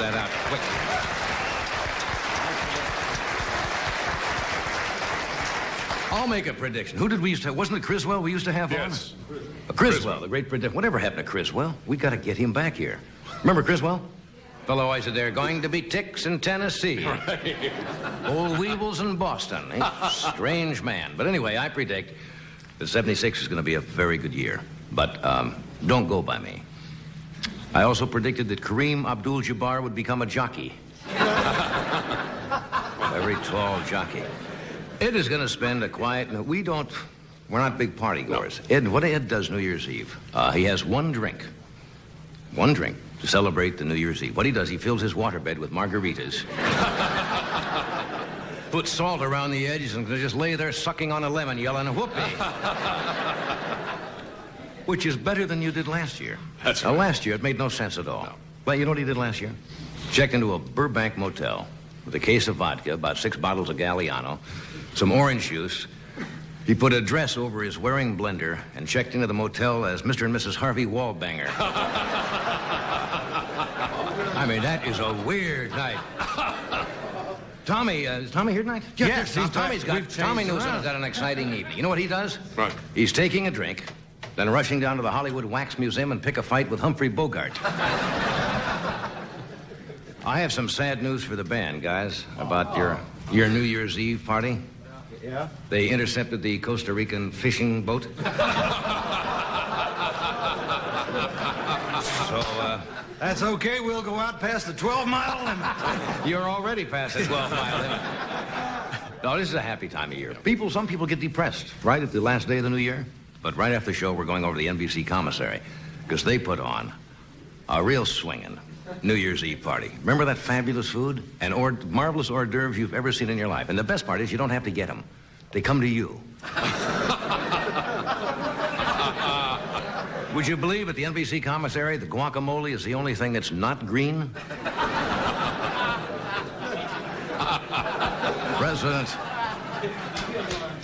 that out quick. I'll make a prediction. Who did we used to have? Wasn't it Criswell we used to have on? Yes. Criswell, the great prediction. Whatever happened to Criswell? We got to get him back here. Remember Criswell? Fellow I said they're going to be ticks in Tennessee. Right. Old weevils in Boston. Strange man. But anyway, I predict that 76 is going to be a very good year. But don't go by me. I also predicted that Kareem Abdul-Jabbar would become a jockey. Very tall jockey. Ed is going to spend a quiet... No, we're not big party goers. No. What Ed does New Year's Eve, he has one drink to celebrate the New Year's Eve. What he does, he fills his waterbed with margaritas. Puts salt around the edges and just lay there sucking on a lemon, yelling, whoopee. Which is better than you did last year. That's right. Last year, it made no sense at all. No. Well, you know what he did last year? Checked into a Burbank motel with a case of vodka, about 6 bottles of Galliano, some orange juice. He put a dress over his wearing blender and checked into the motel as Mr. and Mrs. Harvey Wallbanger. I mean, that is a weird night. Tommy, is Tommy here tonight? Yes, Tommy Newsom's around. got an exciting evening. You know what he does? Right. He's taking a drink, then rushing down to the Hollywood Wax Museum and pick a fight with Humphrey Bogart. I have some sad news for the band, guys, about your New Year's Eve party. Yeah? They intercepted the Costa Rican fishing boat. That's okay. We'll go out past the 12-mile limit. You're already past the 12-mile limit. No, this is a happy time of year. Some people get depressed right at the last day of the new year. But right after the show, we're going over to the NBC commissary because they put on a real swinging New Year's Eve party. Remember that fabulous food and marvelous hors d'oeuvres you've ever seen in your life. And the best part is you don't have to get them. They come to you. Would you believe at the NBC commissary the guacamole is the only thing that's not green?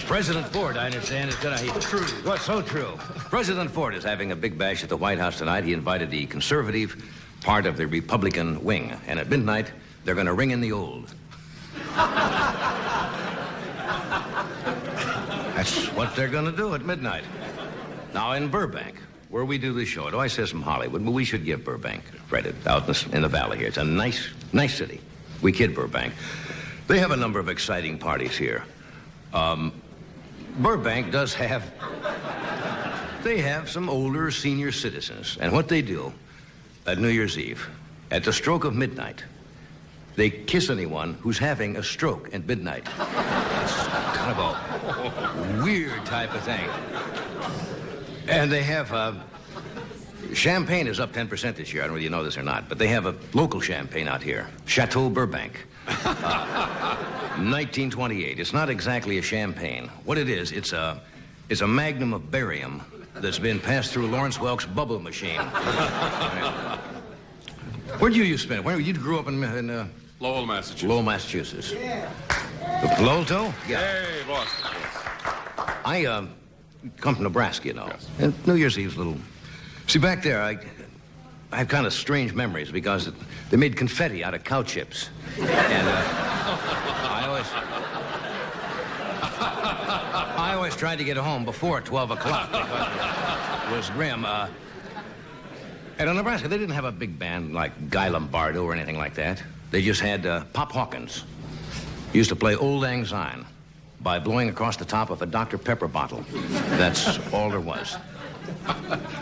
President Ford, I understand, is going to... True. What's so true? President Ford is having a big bash at the White House tonight. He invited the conservative part of the Republican wing. And at midnight, they're going to ring in the old. That's what they're going to do at midnight. Now, in Burbank, where we do the show, it always says from Hollywood, but we should give Burbank credit out in the valley here. It's a nice city. We kid Burbank. They have a number of exciting parties here. Burbank does have... They have some older senior citizens. And what they do at New Year's Eve, at the stroke of midnight, they kiss anyone who's having a stroke at midnight. It's kind of a weird type of thing. And they have... champagne is up 10% this year. I don't know whether you know this or not, but they have a local champagne out here. Chateau Burbank. 1928. It's not exactly a champagne. What it is, it's a magnum of barium that's been passed through Lawrence Welk's bubble machine. Where'd you used to spend? You grew up in Lowell, Massachusetts. Lowell, Massachusetts. Yeah. Lowell, too? Yeah. Hey, Boston. Yes. I come from Nebraska, you know. Yes. And New Year's Eve's a little... See, back there, I have kind of strange memories because they made confetti out of cow chips. And I always tried to get home before 12 o'clock because it was grim. And in Nebraska, they didn't have a big band like Guy Lombardo or anything like that. They just had Pop Hawkins. He used to play Old Lang Syne by blowing across the top of a Dr. Pepper bottle. That's all there was.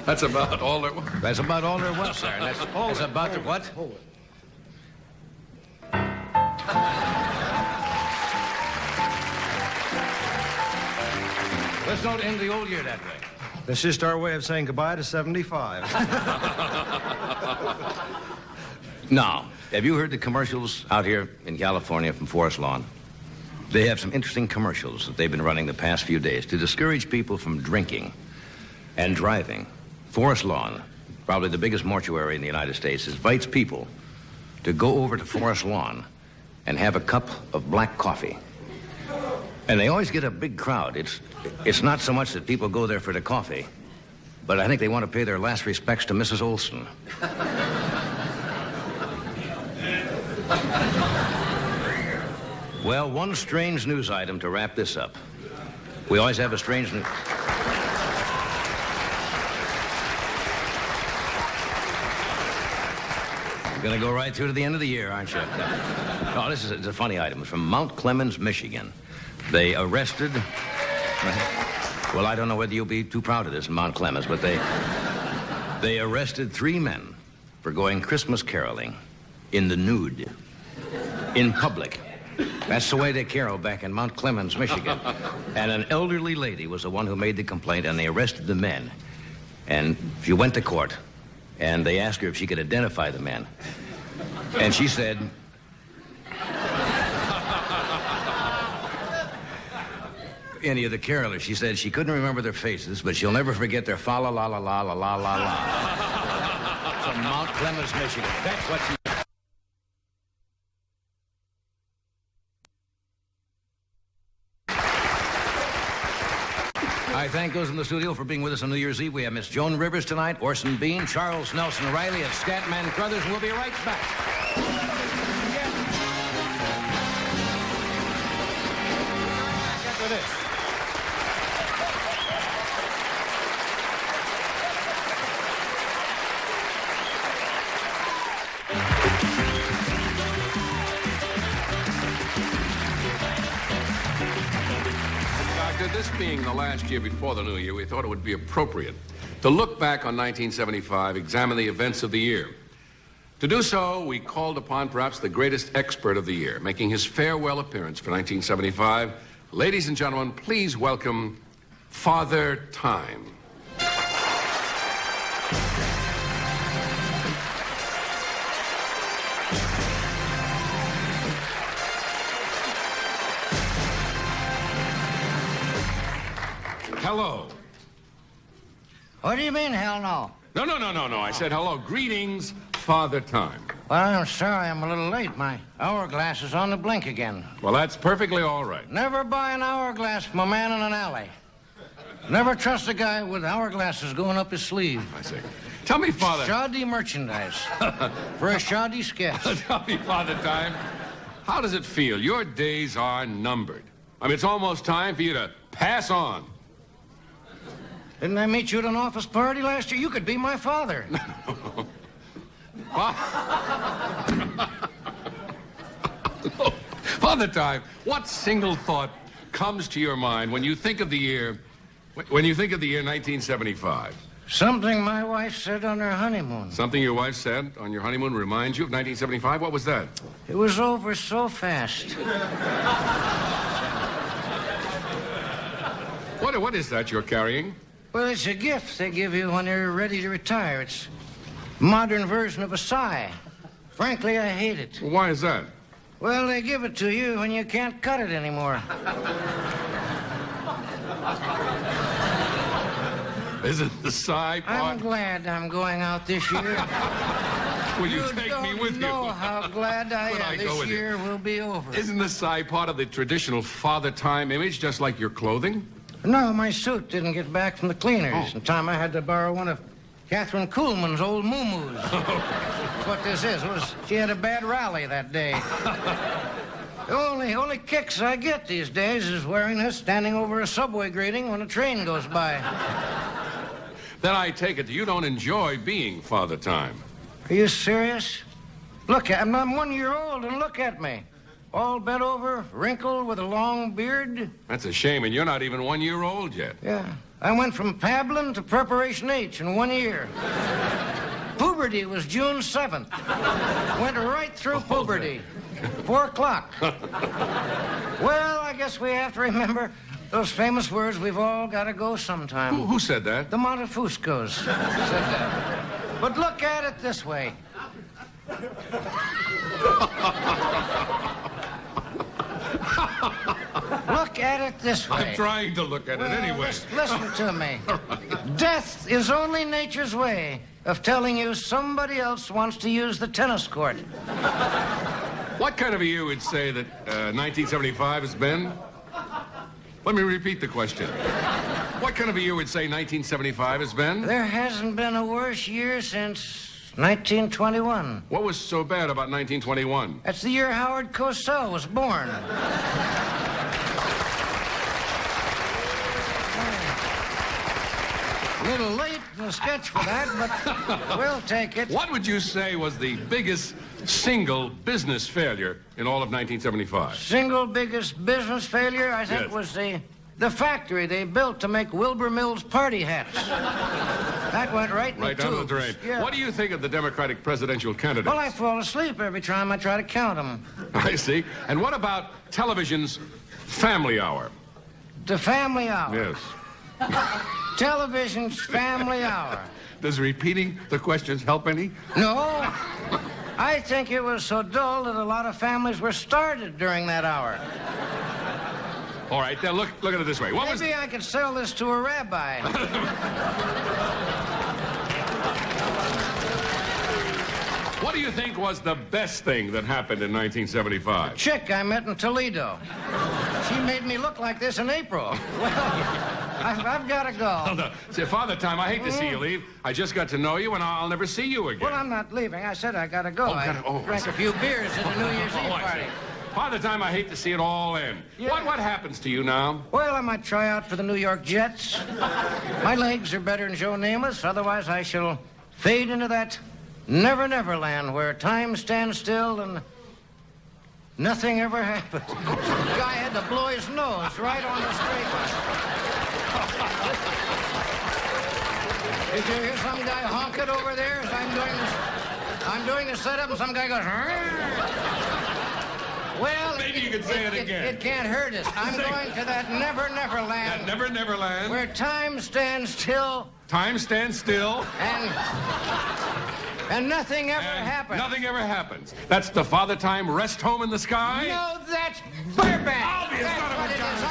That's about all there was. That's about all there was, sir. And that's about the what? Let's don't end the old year that way. That's just our way of saying goodbye to 75. Now, have you heard the commercials out here in California from Forest Lawn? They have some interesting commercials that they've been running the past few days to discourage people from drinking and driving. Forest Lawn, probably the biggest mortuary in the United States, invites people to go over to Forest Lawn and have a cup of black coffee. And they always get a big crowd. It's not so much that people go there for the coffee, but I think they want to pay their last respects to Mrs. Olson. Well, one strange news item to wrap this up. We always have a strange news. You're going to go right through to the end of the year, aren't you? No, this is a funny item. It's from Mount Clemens, Michigan. They arrested... Well, I don't know whether you'll be too proud of this in Mount Clemens, but they arrested 3 men for going Christmas caroling in the nude, in public. That's the way they carol back in Mount Clemens, Michigan. And an elderly lady was the one who made the complaint, and they arrested the men. And she went to court, and they asked her if she could identify the men. And she said... any of the carolers. She said she couldn't remember their faces, but she'll never forget their fa-la-la-la-la-la-la-la-la. From Mount Clemens, Michigan. That's what she... I thank those in the studio for being with us on New Year's Eve. We have Miss Joan Rivers tonight, Orson Bean, Charles Nelson Reilly, and Scatman Crothe, and we'll be right back. After this. This being the last year before the new year, we thought it would be appropriate to look back on 1975, examine the events of the year. To do so, we called upon perhaps the greatest expert of the year, making his farewell appearance for 1975. Ladies and gentlemen, please welcome Father Time. Hello. What do you mean, hell no? No. I said hello. Greetings, Father Time. Well, I'm sorry I'm a little late. My hourglass is on the blink again. Well, that's perfectly all right. Never buy an hourglass from a man in an alley. Never trust a guy with hourglasses going up his sleeve. I see. Tell me, Father... Shoddy merchandise. For a shoddy sketch. Tell me, Father Time, how does it feel? Your days are numbered. I mean, it's almost time for you to pass on. Didn't I meet you at an office party last year? You could be my father. Father Time, what single thought comes to your mind when you think of the year 1975? Something my wife said on her honeymoon. Something your wife said on your honeymoon reminds you of 1975? What was that? It was over so fast. What is that you're carrying? Well, it's a gift they give you when you're ready to retire. It's a modern version of a sigh. Frankly, I hate it. Why is that? Well, they give it to you when you can't cut it anymore. Isn't the sigh part... I'm glad I'm going out this year. Will you take me with you? You don't know how glad I am. This year will be over. Isn't the sigh part of the traditional Father Time image, just like your clothing? No, my suit didn't get back from the cleaners in time. I had to borrow one of Catherine Kuhlman's old moo-moos. That's what this is. She had a bad rally that day. The only kicks I get these days is wearing this standing over a subway grating when a train goes by. Then I take it you don't enjoy being Father Time. Are you serious? Look at me. I'm 1 year old, and look at me. All bent over, wrinkled, with a long beard. That's a shame, and you're not even 1 year old yet. Yeah. I went from Pablin to Preparation H in 1 year. Puberty was June 7th. Went right through puberty. 4 o'clock. Well, I guess we have to remember those famous words, we've all got to go sometime. Who said that? The Montefuscos said that. But look at it this way. Look at it this way. I'm trying to look at it anyway. Listen to me. Death is only nature's way of telling you somebody else wants to use the tennis court. What kind of a year would say that 1975 has been? Let me repeat the question. What kind of a year would say 1975 has been? There hasn't been a worse year since 1921. What was so bad about 1921? That's the year Howard Cosell was born. A little late in the sketch for that, but we'll take it. What would you say was the biggest single business failure in all of 1975? Single biggest business failure, I think, Yes. was the factory they built to make Wilbur Mills party hats. That went right in Right the down the tubes. drain. Yeah. What do you think of the Democratic presidential candidates? Well, I fall asleep every time I try to count them. I see. And what about television's Family Hour? The Family Hour. Yes. Television's Family Hour. Does repeating the questions help any? No, I think it was so dull that a lot of families were started during that hour. All right, then look at it this way. What was Maybe I could sell this to a rabbi. What do you think was the best thing that happened in 1975? Chick I met in Toledo. She made me look like this in April. Well, I've got to go. No. See, Father Time, I hate to see you leave. I just got to know you, and I'll never see you again. Well, I'm not leaving. I said I got to go. I I drank see. a few beers at the New Year's Eve I see. party. Father Time, I hate to see it all end. Yeah. What happens to you now? Well, I might try out for the New York Jets. My legs are better than Joe Namath's. Otherwise, I shall fade into that never, never land where time stands still and nothing ever happens. The guy had to blow his nose right on the straight line. Did you hear some guy honk it over there as I'm doing the setup and some guy goes, well, Maybe you could say it again. It can't hurt us. I'm going to that never, never land. That never, never land. Where time stands still Time stands still. and nothing ever And happens. nothing ever happens. That's the Father Time rest home in the sky? No, that's Burbank. Obvious, That's son of a what it gun. is.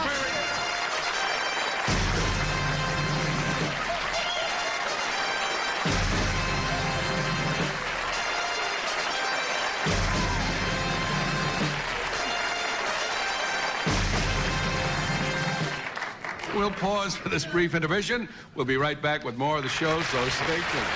We'll pause for this brief intermission. We'll be right back with more of the show, so stay tuned.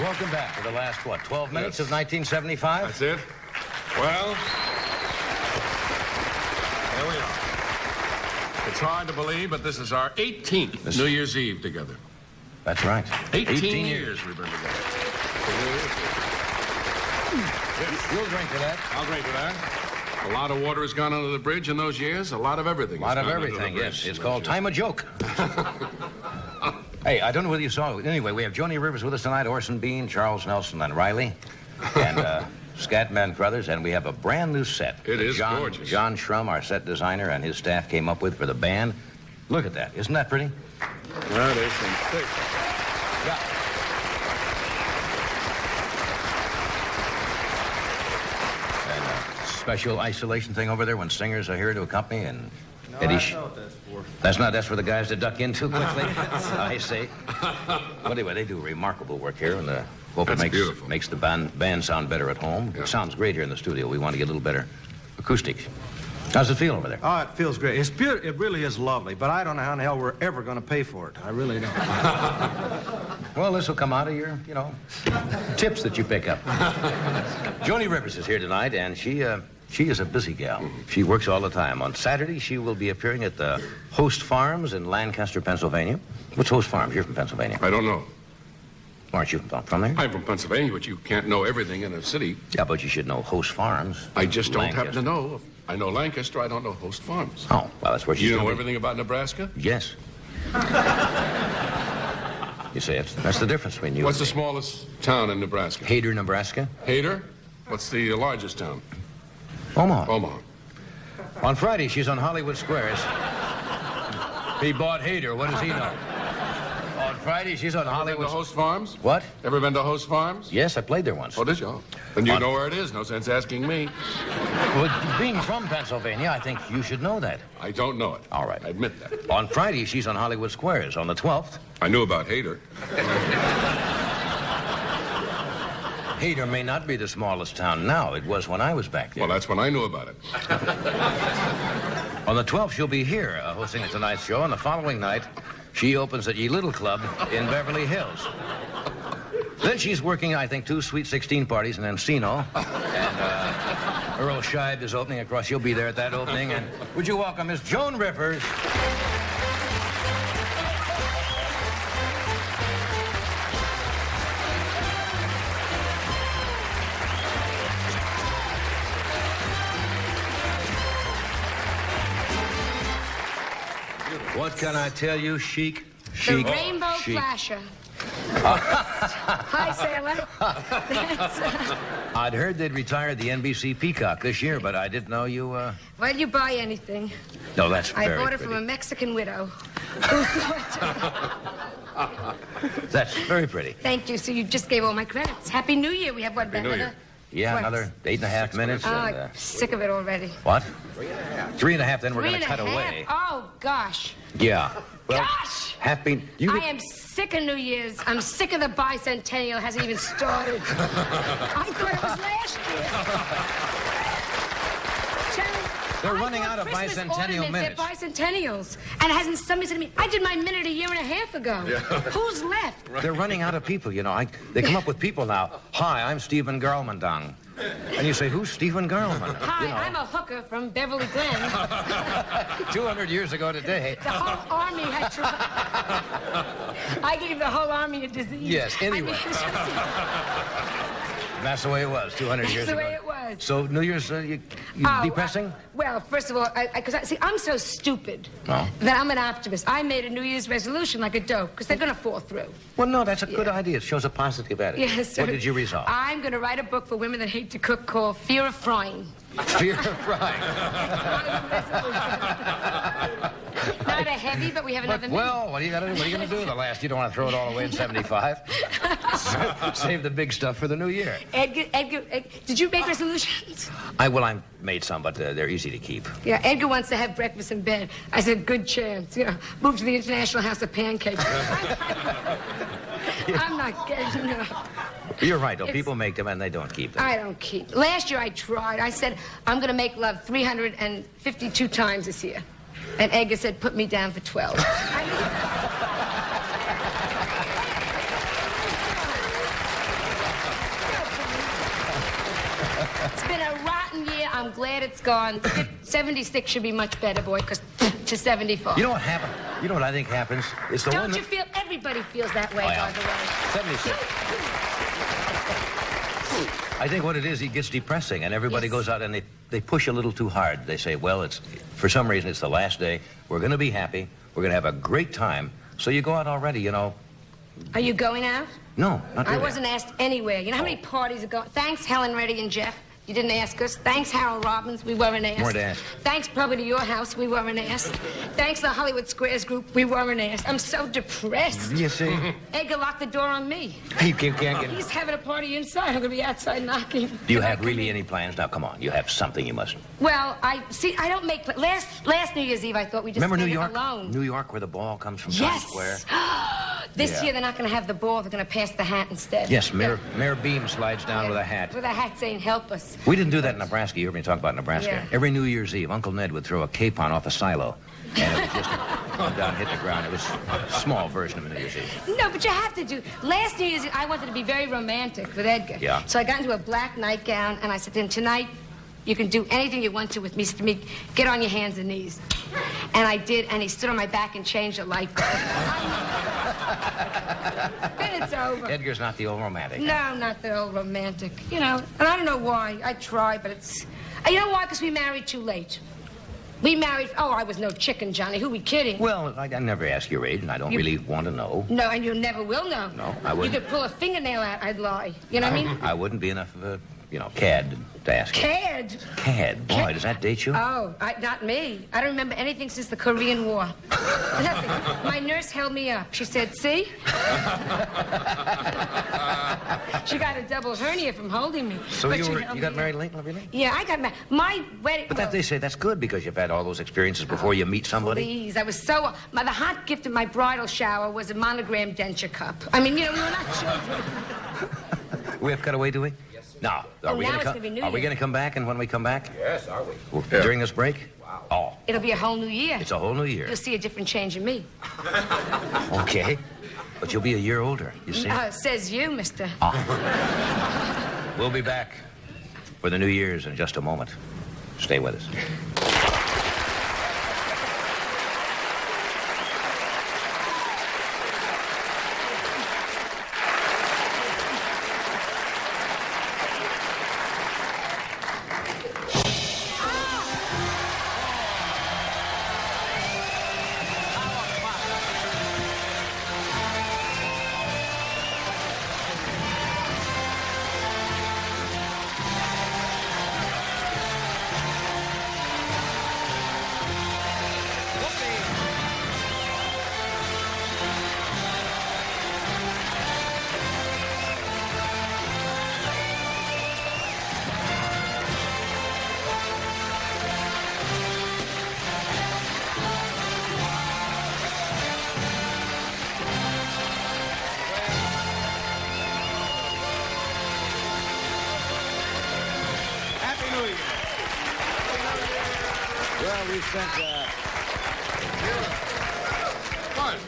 Welcome back to the last, 12 minutes Yes. of 1975? That's it? Well, here we are. It's hard to believe, but this is our 18th New Year's Eve together. That's right. 18 years we've been together. You'll drink to that. I'll drink to that. A lot of water has gone under the bridge in those years. A lot of everything. A lot has of gone under everything, the yes. bridge It's in called those years. Time a Joke. Hey, I don't know whether you saw it. Anyway, we have Joanie Rivers with us tonight, Orson Bean, Charles Nelson, and Reilly, and Scatman Crothe, and we have a brand new set. It that is gorgeous. John Schrum, our set designer, and his staff came up with for the band. Look at that. Isn't that pretty? That is some thick. Yeah. And a special isolation thing over there when singers are here to accompany and... No, Eddie that's not what that's for. That's for the guys to duck in too quickly. I see. Well, anyway, they do remarkable work here, and hope That's it beautiful. makes the band sound better at home. Yeah. It sounds great here in the studio. We want to get a little better acoustics. How's it feel over there? Oh, it feels great. It's beautiful. It really is lovely, but I don't know how in the hell we're ever going to pay for it. I really don't. Well, this will come out of your, tips that you pick up. Joanie Rivers is here tonight, and she is a busy gal. She works all the time. On Saturday, she will be appearing at the Host Farms in Lancaster, Pennsylvania. What's Host Farms? You're from Pennsylvania. I don't know. Aren't you from there? I'm from Pennsylvania, but you can't know everything in a city. Yeah, but you should know Host Farms. I just don't happen Lancaster. to know. I know Lancaster. I don't know Host Farms. Oh, well, that's where she's You know gonna be. everything about Nebraska? Yes. You say that's the difference between you What's the and me. smallest town in Nebraska? Hayter, Nebraska. Hayter? What's the largest town? Omaha. Omaha. On Friday, she's on Hollywood Squares. He bought Hayter. What does he know? On Friday, she's on Ever been Hollywood. to Host Farms? What? Ever been to Host Farms? Yes, I played there once. Oh, did you? Then you On- know where it is. No sense asking me. Well, being from Pennsylvania, I think you should know that. I don't know it. All right. I admit that. On Friday, she's on Hollywood Squares. On the 12th, I knew about Hayter. Hater may not be the smallest town now. It was when I was back there. Well, that's when I knew about it. On the 12th, she'll be here hosting a tonight's show, and the following night, she opens at Ye Little Club in Beverly Hills. Then she's working, I think, 2 Sweet 16 parties in Encino. And Earl Scheib is opening across. She'll be there at that opening. And would you welcome Miss Joan Rivers? What can I tell you, chic? The Rainbow Flasher. Hi, sailor. I'd heard they'd retired the NBC Peacock this year, but I didn't know you, Why do you buy anything? No, that's I very bought it pretty. from a Mexican widow. That's very pretty. Thank you. So you just gave all my credits. Happy New Year. We have what? Happy New Year. Yeah, What? another 8.5 minutes. Oh, and, I'm sick of it already. what? 3.5, then we're 3 going and to a cut half? away. Oh, gosh. Yeah. Well, Gosh! happy... You I am sick of New Year's. I'm sick of the bicentennial. Hasn't even started. I thought it was last year. Terry, They're I running bought out of Christmas bicentennial ornaments minutes. at bicentennials. And hasn't somebody said to me, I did my minute a year and a half ago. Yeah. Who's left? They're running out of people, you know. They come up with people now. Hi, I'm Stephen Garlandong. And you say, who's Stephen Garland? Hi, You know, I'm a hooker from Beverly Glen. 200 years ago today. The whole army had tried. I gave the whole army a disease. Yes, anyway. That's the way it was 200 years ago. That's the way it was. So New Year's, you Oh, depressing? Well, first of all, see, I'm so stupid No. that I'm an optimist. I made a New Year's resolution like a dope, because they're going to fall through. Well, no, that's a good idea. It shows a positive attitude. Yes, sir. What did you resolve? I'm going to write a book for women that hate to cook called Fear of Frying. Fear of frying. Not a heavy, but we have another minute. Well, what are you going to do? The last, you don't want to throw it all away in 75. Save the big stuff for the new year. Edgar, did you make resolutions? I made some, but they're easy to keep. Yeah, Edgar wants to have breakfast in bed. I said, good chance. You know, move to the International House of Pancakes. I'm not getting You're right, though. It's- People make them and they don't keep them. I don't keep. Last year I tried. I said, I'm going to make love 352 times this year. And Edgar said, put me down for 12. It's been a rotten year. I'm glad it's gone. 76 should be much better, boy, because to 74. You know what happened? You know what I think happens? It's the one Don't that... you feel? Everybody feels that way, Oh, yeah. by the way. 76. I think what it is, it gets depressing, and everybody Yes. goes out and they push a little too hard. They say, well, it's for some reason it's the last day. We're going to be happy. We're going to have a great time. So you go out already, you know. Are you going out? No, not really. I wasn't asked anywhere. You know how many parties are going? Thanks, Helen Reddy and Jeff. You didn't ask us. Thanks, Harold Robbins. We weren't asked. Weren't asked. Thanks, probably to your house. We weren't asked. Thanks, the Hollywood Squares group. We weren't asked. I'm so depressed. You see? Edgar locked the door on me. You can't get... He's having a party inside. I'm going to be outside knocking. Do you Can I have come really in? any plans? Now, come on. You have something you must... Well, I don't make last New Year's Eve. I thought we just Remember New spent York? it alone. New York, where the ball comes from Yes. Times Square? This Yeah. year they're not going to have the ball. They're going to pass the hat instead. Yes, Yeah. Mayor Beam slides down with a hat. With a hat saying, help us. We didn't do that in Nebraska. You heard me talk about Nebraska. Yeah. Every New Year's Eve, Uncle Ned would throw a capon off a silo. And it would just come down, hit the ground. It was a small version of a New Year's Eve. No, but you have to do. Last New Year's Eve, I wanted to be very romantic with Edgar. Yeah. So I got into a black nightgown, and I said to him, tonight, you can do anything you want to with me. He said to me, get on your hands and knees. And I did, and he stood on my back and changed a light bulb. Then it's over. Edgar's not the old romantic. No, not the old romantic. You know, and I don't know why. I try, but it's... You know why? Because we married too late. We married... Oh, I was no chicken, Johnny. Who are we kidding? Well, I never ask your age, and I don't really want to know. No, and you never will know. No, I wouldn't. You could pull a fingernail out, I'd lie. You know what I mean? I wouldn't be enough of a, cad to ask you. Cad. Cad. Boy, does that date you? Oh, not me. I don't remember anything since the Korean War. Nothing. My nurse held me up. She said, see? She got a double hernia from holding me. So But you she held got me married up. late, really? Yeah, I got married. My wedding... But that they say that's good because you've had all those experiences before you meet somebody. Please, I was so... the hot gift of my bridal shower was a monogram denture cup. I mean, we were not children. We have cut away, do we? Yes. No. Oh, now it's gonna be New Are we Year. going to come back, and when we come back? Yes, are we? During this break? Wow. Oh, It'll be a whole new year. it's a whole new year. You'll see a different change in me. Okay. But you'll be a year older, you see? Says you, mister. We'll be back for the New Year's in just a moment. Stay with us.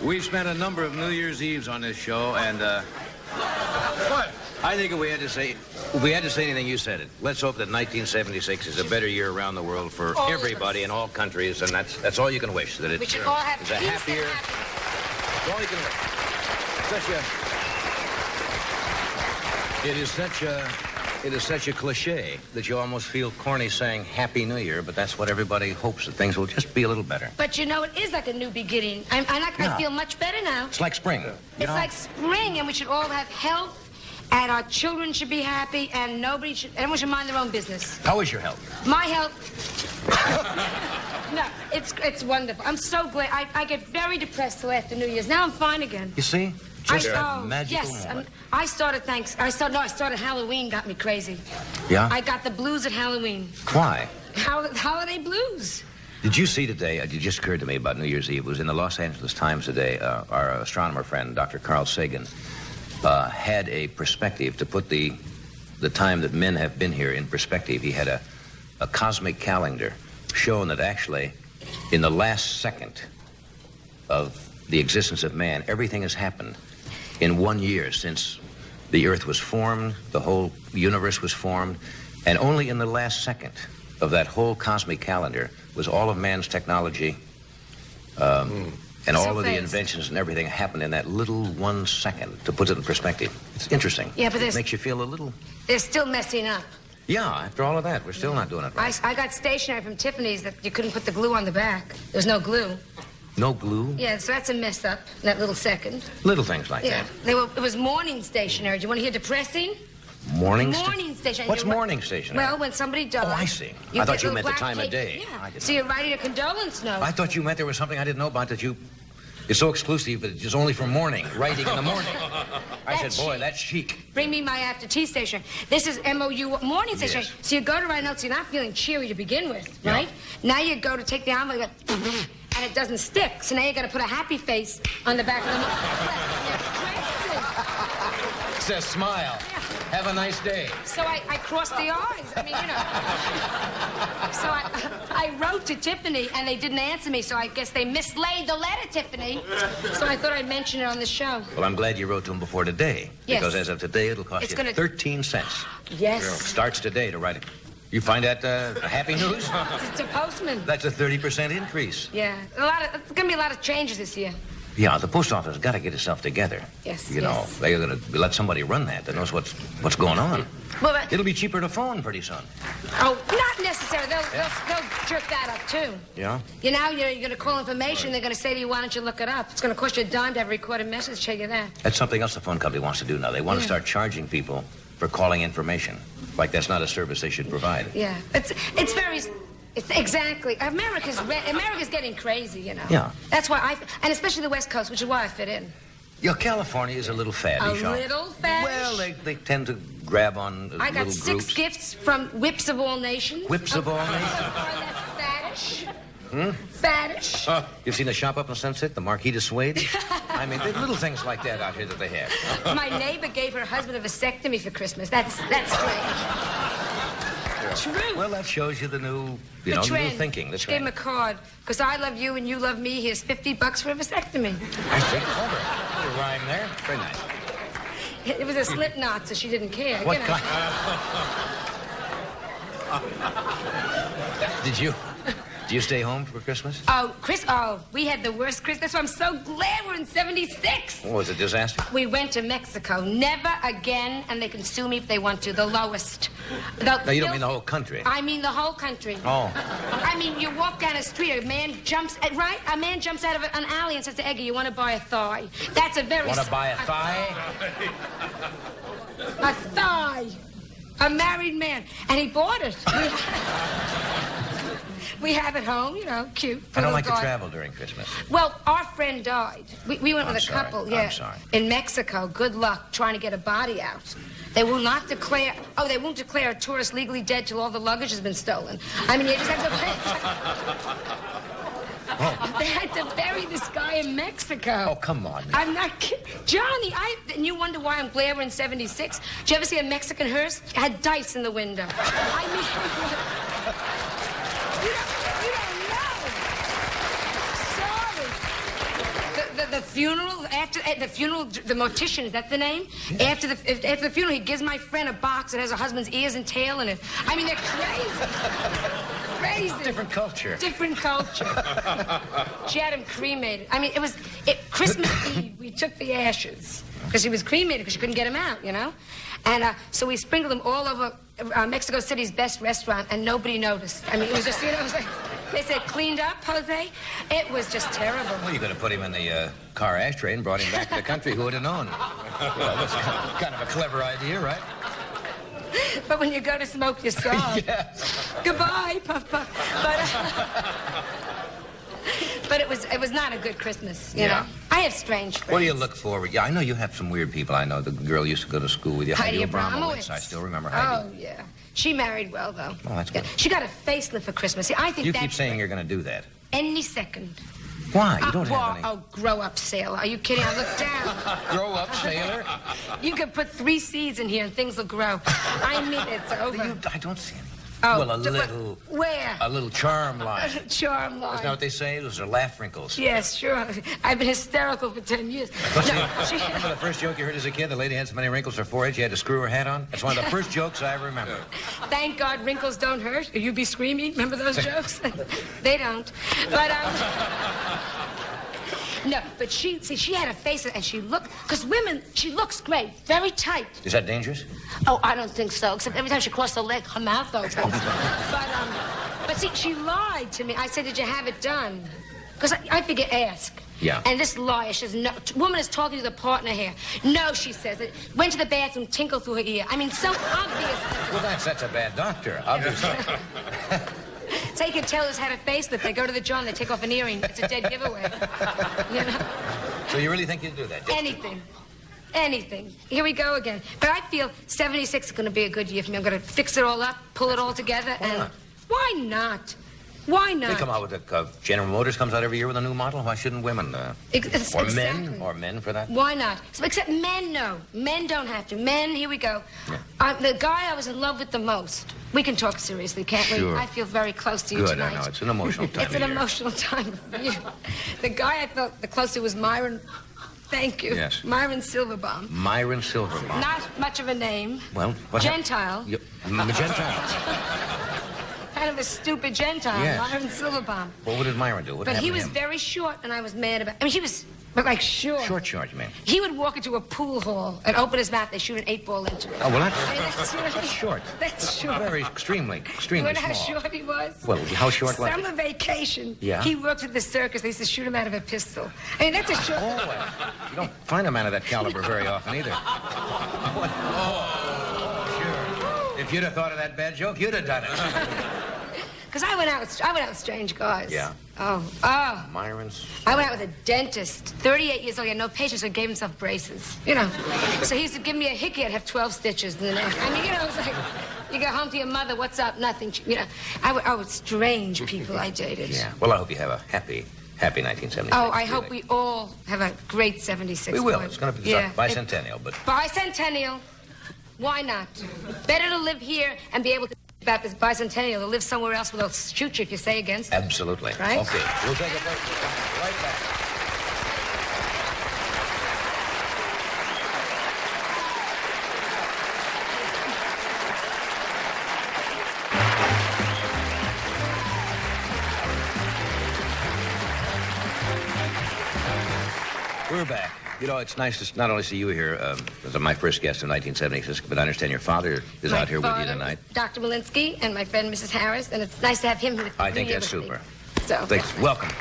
We've spent a number of New Year's Eves on this show, and What? I think if we had to say anything, you said it. Let's hope that 1976 is a better year around the world for All of everybody us. in all countries, and that's all you can wish. That We should all have it's a peace and happier. happiness. That's all you can wish. It is such a cliche that you almost feel corny saying Happy New Year, but that's what everybody hopes, that things will just be a little better. But you know, it is like a new beginning. I feel much better now. It's like spring. It's like spring, and we should all have health, and our children should be happy, and everyone should mind their own business. How is your health? My health. No, it's wonderful. I'm so glad. I get very depressed till after New Year's. Now I'm fine again. You see? Just a magical yes, moment. I started Halloween got me crazy. Yeah? I got the blues at Halloween. Why? Holiday blues. Did you see today, it just occurred to me about New Year's Eve, it was in the Los Angeles Times today, our astronomer friend, Dr. Carl Sagan, had a perspective to put the time that men have been here in perspective. He had a cosmic calendar showing that actually, in the last second of the existence of man, everything has happened in 1 year since the Earth was formed, the whole universe was formed, and only in the last second of that whole cosmic calendar was all of man's technology and all of the inventions and everything happened in that little 1 second, to put it in perspective. It's interesting. Yeah, but it makes you feel a little... They're still messing up. Yeah, after all of that, we're still not doing it right. I got stationery from Tiffany's that you couldn't put the glue on the back. There's no glue. No glue? Yeah, so that's a mess up, that little second. Little things like Yeah, that. it was morning stationery. Do you want to hear depressing? Morning stationery. What's morning stationery? Well, when somebody dies... Oh, I see. I thought you get meant the little time black of day. Yeah. So you're writing a condolence note. I thought you meant there was something I didn't know about that you... It's so exclusive, but it's just only for morning, writing in the morning. I said, boy, chic. that's chic. Bring me my after tea stationery. This is MOU morning stationery. Yes. So you go to write notes, you're not feeling cheery to begin with, right? Now you go to take the envelope, and it doesn't stick. So now you got to put a happy face on the back of the It says smile. Have a nice day. So I crossed the I's. I mean, you know. So I wrote to Tiffany, and they didn't answer me, so I guess they mislaid the letter, Tiffany. So I thought I'd mention it on the show. Well, I'm glad you wrote to him before today. Yes. Because as of today, it'll cost you 13 cents. Yes. Starts today to write it. You find that happy news? It's a postman. That's a 30% increase. Yeah. It's going to be a lot of changes this year. Yeah, the post office has got to get itself together. Yes, You know, they're going to let somebody run that knows what's going on. Well, It'll be cheaper to phone pretty soon. Oh, not necessarily. They'll jerk that up, too. Yeah? You're going to call information. They're going to say to you, why don't you look it up? It's going to cost you a dime to have a recorded message, tell you that. That's something else the phone company wants to do now. They want to start charging people for calling information. Like that's not a service they should provide. Yeah. It's very... Exactly. America's getting crazy, you know. Yeah. That's why and especially the West Coast, which is why I fit in. Yeah, California is a little faddish. A little faddish? Well, they tend to grab on I got little 6 groups. gifts from Whips of All Nations. Whips of all nations? Faddish. Faddish. You've seen the shop up in Sunset, the Marquis de Suede? I mean, there's little things like that out here that they have. My neighbor gave her husband a vasectomy for Christmas. That's strange. True. Well, that shows you the new, The new trend. thinking. The She gave him trend. a card. Because I love you and you love me. Here's $50 for a vasectomy. I think clever. Little rhyme there. Very nice. It was a slip knot, so she didn't care. What you know. kind? Did you stay home for Christmas? Oh, we had the worst Christmas. I'm so glad we're in 76. Oh, was it a disaster? We went to Mexico. Never again, and they can sue me if they want to. The lowest. No, you don't mean the whole country. I mean the whole country. Oh. I mean, you walk down a street, a man jumps, right? A man jumps out of an alley and says to Eggie, you want to buy a thigh? That's a very... Want to buy a thigh? A thigh. A married man. And he bought it. We have it home, you know, cute. I don't like to garden. travel during Christmas. Well, our friend died. We went with a sorry. couple, I'm yeah. sorry. In Mexico. Good luck trying to get a body out. They will not declare... Oh, they won't declare a tourist legally dead till all the luggage has been stolen. I mean, you just have to... They had to bury this guy in Mexico. Oh, come on. Man. I'm not kidding. Johnny, and you wonder why I'm glad we're in 76? Did you ever see a Mexican hearse? It had dice in the window. I mean... You don't know. Sorry. The funeral, after the funeral, the mortician, is that the name? Yeah. After the funeral, he gives my friend a box that has her husband's ears and tail in it. I mean, they're crazy. Crazy. Different culture. Different culture. She had him cremated. I mean, Christmas Eve, we took the ashes. Because he was cremated because she couldn't get him out, you know? And so we sprinkled them all over Mexico City's best restaurant, and nobody noticed. I mean, it was just, you know, it was like, they said, cleaned up, Jose? It was just terrible. Well, you could have put him in the car ashtray and brought him back to the country. Who would have known? Well, that's kind of a clever idea, right? But when you go to smoke, you sob. Yeah. Goodbye, Puff Puff. But it was not a good Christmas, you know. I have strange friends. What do you look forward? Yeah, I know you have some weird people. I know the girl used to go to school with you, Heidi Abramowitz. Abramowitz. I still remember Heidi. Oh, yeah. She married well, though. Oh, that's good. She got a facelift for Christmas. See, I think You that's keep saying great. you're going to do that. Any second. Why? You don't have any. Oh, grow up, sailor. Are you kidding? I look down. Grow up, sailor. You could put 3 seeds in here and things will grow. I mean, it's over. I don't see any. Oh, well, a little... Where? A little charm line. Charm line. Isn't that what they say? Those are laugh wrinkles. Yes, sure. I've been hysterical for 10 years. No, Remember the first joke you heard as a kid? The lady had so many wrinkles on her forehead, she had to screw her hat on? That's one of the first jokes I ever remember. Thank God wrinkles don't hurt. You be screaming. Remember those jokes? They don't. But, no, but she had a face, and she looked, because women, she looks great, very tight. Is that dangerous? Oh, I don't think so, except every time she crossed her leg, her mouth opens. But see, she lied to me. I said, did you have it done? Because I figure, ask. Yeah. And this liar, she says, no, woman is talking to the partner here. No, she says it. Went to the bathroom, tinkled through her ear. I mean, so obvious. Well, that's a bad doctor, obviously. So you can tell who's had a facelift. They go to the jar and they take off an earring. It's a dead giveaway. You know? So you really think you'd do that? Anything. Anything. Here we go again. But I feel 76 is going to be a good year for me. I'm going to fix it all up, pull it all together, and... Why not? Why not? They come out with General Motors comes out every year with a new model. Why shouldn't women? Or men, for that? Why not? So, except men, no. Men don't have to. Men, here we go. Yeah. The guy I was in love with the most. We can talk seriously, can't we? Sure. I feel very close to you Good, tonight. I know. It's an emotional time. It's an emotional time for you. The guy I felt the closest was Myron. Thank you. Yes. Myron Silverbaum. Myron Silverbaum. Not much of a name. Well, what Gentile. Gentile. Kind of a stupid Gentile, Yes. Myron Silverbaum. What did Myron do? What But he happened was to him? very short, and I was mad about. I mean, he was, but like short. Short, you mean? He would walk into a pool hall and open his mouth. They shoot an 8-ball into it. Oh, well, I mean, that's short. That's short. Very extremely You know how small. short he was? Well, how short was he? Summer vacation. Yeah? He worked at the circus. They used to shoot him out of a pistol. I mean, that's a short. You don't find a man of that caliber very often either. Sure. If you'd have thought of that bad joke, you'd have done it. Because I went out with strange guys. Yeah. Oh. Myron's. I went out with a dentist, 38 years old. He had no patience, so he gave himself braces. You know. So he used to give me a hickey. I'd have 12 stitches in the neck. I mean, you know, it's like, you go home to your mother, what's up? Nothing. You know, I was strange people I dated. Yeah. Well, I hope you have a happy Happy 1976. Oh, I hope we all have a great 76. We will. Point. It's going to be Yeah. bicentennial, but... Bicentennial. Why not? Better to live here and be able to about this bicentennial than live somewhere else where they'll shoot you if you say against. Absolutely. Right? Okay, we'll take a break. We'll come right back. We're back. You know, it's nice to not only see you here as my first guest in 1976, but I understand your father is out here with you tonight. Dr. Malinsky and my friend Mrs. Harris, and it's nice to have him here. I think that's with me. super. So, Thanks. Welcome. And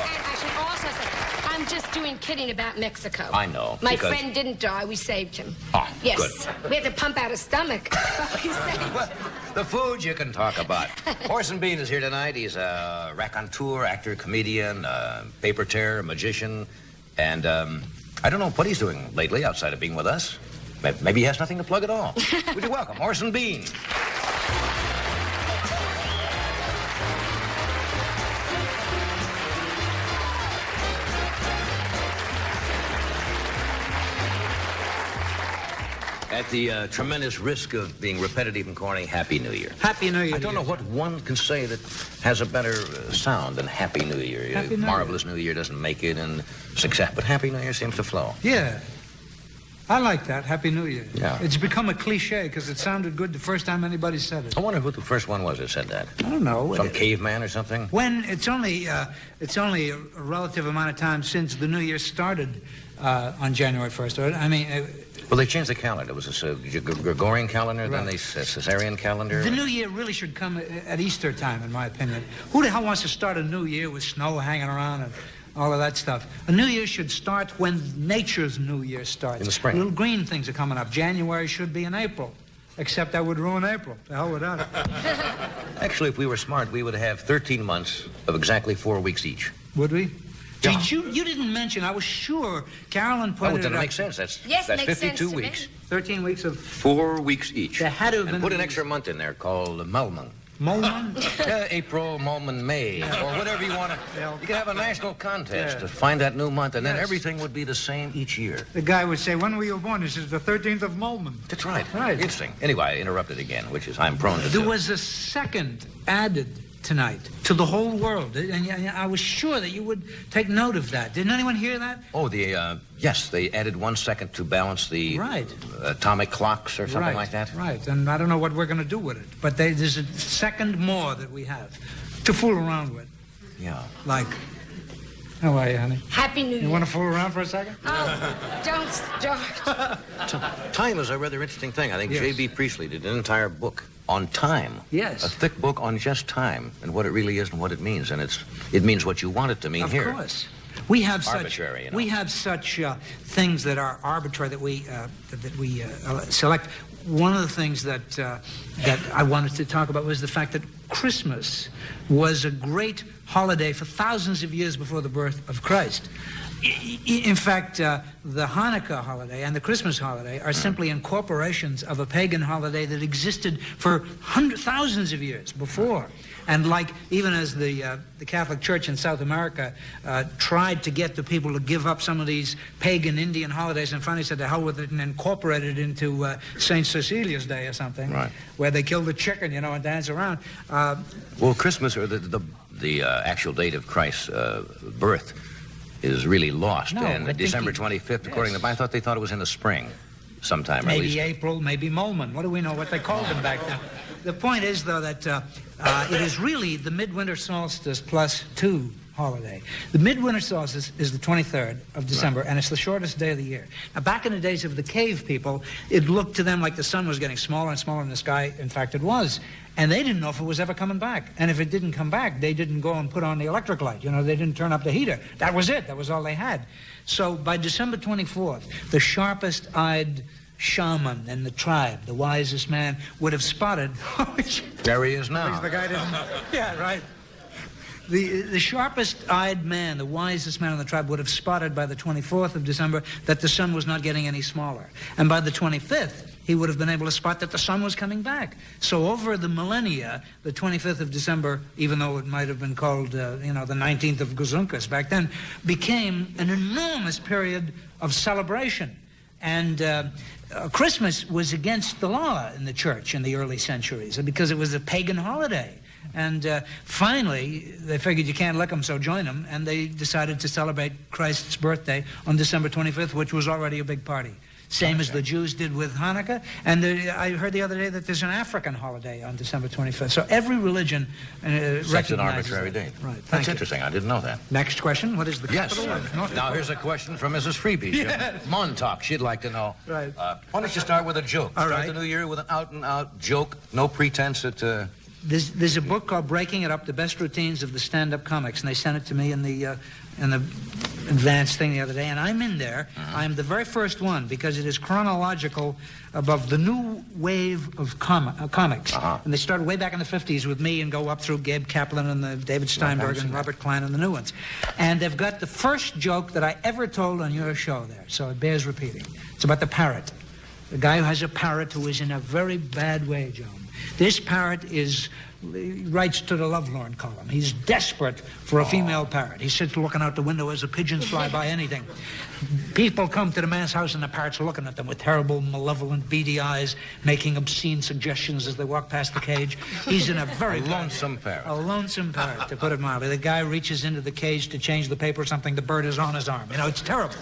I should also say, I'm just doing kidding about Mexico. I know, My because- friend didn't die. We saved him. Oh, yes. good. We had to pump out his stomach. But we saved him. The food you can talk about. Orson Bean is here tonight. He's a raconteur, actor, comedian, paper tear, magician, and I don't know what he's doing lately outside of being with us. Maybe he has nothing to plug at all. Would you welcome Orson Bean? At the tremendous risk of being repetitive and corny, Happy New Year. Happy New Year. I don't know what one can say that has a better sound than Happy New Year. Happy New Marvelous New Year doesn't make it, and success, but Happy New Year seems to flow. Yeah. I like that. Happy New Year. Yeah. It's become a cliche because it sounded good the first time anybody said it. I wonder who the first one was that said that. I don't know. Some caveman or something? When it's only a relative amount of time since the New Year started on January 1st. I mean, Well, they changed the calendar. It was a Gregorian calendar, then Right. the Caesarean calendar. the New Year really should come at Easter time, in my opinion. Who the hell wants to start a New Year with snow hanging around and all of that stuff? A New Year should start when nature's New Year starts. In the spring. Little green things are coming up. January should be in April. Except that would ruin April. The hell with that. Actually, if we were smart, we would have 13 months of exactly 4 weeks each. Would we? Yeah. Did you didn't mention, I was sure Carolyn put Oh, it it doesn't up. make sense. That's Yes, that's makes 52 sense to me. weeks. 13 weeks of 4 weeks each. There had to have and been put an a- extra month in there called Mulman. Mulman. April, Mulman, May, or whatever you want to. Yeah. You could have a national contest Yeah. to find that new month, and then Yes. everything would be the same each year. The guy would say, when were you born? He says, the 13th of Mulman. That's right. Right. Interesting. Anyway, I interrupted again, which is I'm prone to There do. was a second added tonight to the whole world. And I was sure that you would take note of that. Didn't anyone hear that? Oh, yes, they added 1 second to balance the Right. atomic clocks or something right, like that. Right. And I don't know what we're going to do with it. But there's a second more that we have to fool around with. Yeah. Like, how are you, honey? Happy New Year. You want to fool around for a second? Oh, don't start. Time is a rather interesting thing. I think Yes. J.B. Priestley did an entire book on time. Yes. A thick book on just time and what it really is and what it means. And it means what you want it to mean Of here. course. We have Arbitrary, you know. we have such things that are arbitrary that we select. One of the things that I wanted to talk about was the fact that Christmas was a great holiday for thousands of years before the birth of Christ. In fact, the Hanukkah holiday and the Christmas holiday are simply incorporations of a pagan holiday that existed for thousands of years before. And like, even as the Catholic Church in South America tried to get the people to give up some of these pagan Indian holidays and finally said to hell with it and incorporated it into St. Cecilia's Day or something, Right. where they kill the chicken, and dance around. Well, Christmas, or the actual date of Christ's birth, is really lost. No, I and think December he- 25th, according Yes. to I thought they thought it was in the spring sometime, at Maybe least. April, maybe Mulman. What do we know what they called them back then? The point is, though, that it is really the midwinter solstice plus 2 holiday. The midwinter solstice is the 23rd of December, and it's the shortest day of the year. Now, back in the days of the cave people, it looked to them like the sun was getting smaller and smaller in the sky. In fact, it was. And they didn't know if it was ever coming back. And if it didn't come back, they didn't go and put on the electric light. They didn't turn up the heater. That was it. That was all they had. So by December 24th, the sharpest-eyed shaman in the tribe, the wisest man, would have spotted... There he is now. The guy didn't... Yeah, right. The sharpest-eyed man, the wisest man in the tribe, would have spotted by the 24th of December that the sun was not getting any smaller. And by the 25th, he would have been able to spot that the sun was coming back. So over the millennia, the 25th of December, even though it might have been called, the 19th of Gazunkas back then, became an enormous period of celebration. And Christmas was against the law in the church in the early centuries because it was a pagan holiday. And finally, they figured you can't lick them, so join them, and they decided to celebrate Christ's birthday on December 25th, which was already a big party. Same as the Jews did with Hanukkah. And I heard the other day that there's an African holiday on December 25th. So every religion recognizes That's an arbitrary date. Right. That's interesting. I didn't know that. Next question. What is the Yes. capital of North Now Dakota? here's a question from Mrs. Freebie. Yes. Montauk. She'd like to know. Right. Why don't you start with a joke? All Start right. the new year with an out-and-out joke. No pretense at... There's a book called Breaking It Up, The Best Routines of the Stand-Up Comics, and they sent it to me in the advanced thing the other day, and I'm in there. I'm the very first one because it is chronological above the new wave of comics. And they started way back in the 50s with me and go up through Gabe Kaplan and the David Steinberg and Robert Klein and the new ones. And they've got the first joke that I ever told on your show there, so it bears repeating. It's about the parrot. The guy who has a parrot who is in a very bad way, Joan. This parrot writes to the lovelorn column. He's desperate for a female parrot. He sits looking out the window as the pigeons fly by anything. People come to the man's house and the parrot's looking at them with terrible, malevolent, beady eyes, making obscene suggestions as they walk past the cage. He's in a very lonesome parrot. A lonesome parrot, to put it mildly. The guy reaches into the cage to change the paper or something. The bird is on his arm. It's terrible.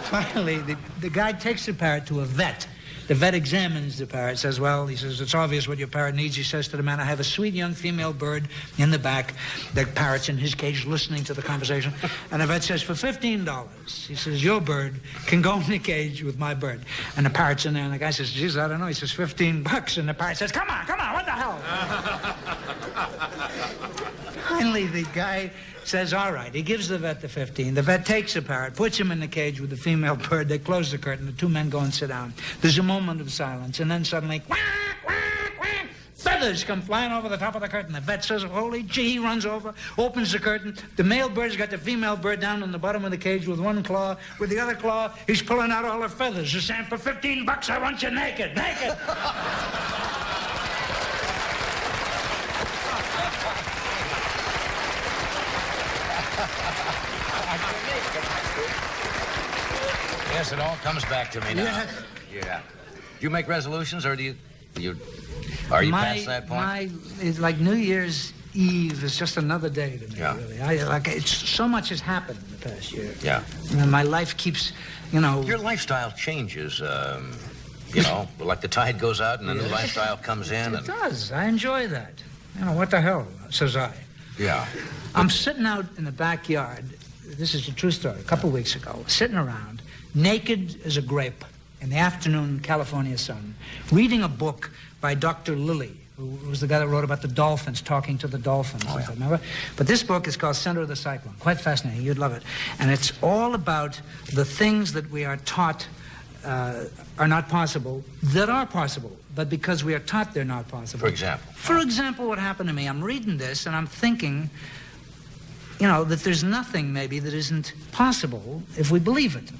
Finally, the guy takes the parrot to a vet. The vet examines the parrot, says, he says, it's obvious what your parrot needs. He says to the man, I have a sweet young female bird in the back. The parrot's in his cage listening to the conversation. And the vet says, for $15, he says, your bird can go in the cage with my bird. And the parrot's in there, and the guy says, geez, I don't know. He says, $15. And the parrot says, come on, what the hell? Finally, the guy says, all right. He gives the vet the 15. The vet takes the parrot, puts him in the cage with the female bird. They close the curtain. The two men go and sit down. There's a moment of silence, and then suddenly, quack, quack, quack, feathers come flying over the top of the curtain. The vet says, holy gee, he runs over, opens the curtain. The male bird's got the female bird down on the bottom of the cage with one claw. With the other claw, he's pulling out all her feathers. He's saying, for $15, I want you naked, naked. Yes, it all comes back to me now. Yes. Yeah. Do you make resolutions, or are you past that point? It's like New Year's Eve is just another day to me, really. So much has happened in the past year. Yeah. My life keeps, Your lifestyle changes, like the tide goes out and a new lifestyle comes in. It does. I enjoy that. What the hell, says I. Yeah. I'm sitting out in the backyard. This is a true story. A couple weeks ago, sitting around, naked as a grape in the afternoon California sun, reading a book by Dr. Lilly, who was the guy that wrote about the dolphins, talking to the dolphins. Oh, yeah. Remember? But this book is called Center of the Cyclone. Quite fascinating. You'd love it. And it's all about the things that we are taught are not possible, that are possible, but because we are taught they're not possible. For example? For example, what happened to me, I'm reading this and I'm thinking, that there's nothing maybe that isn't possible if we believe it.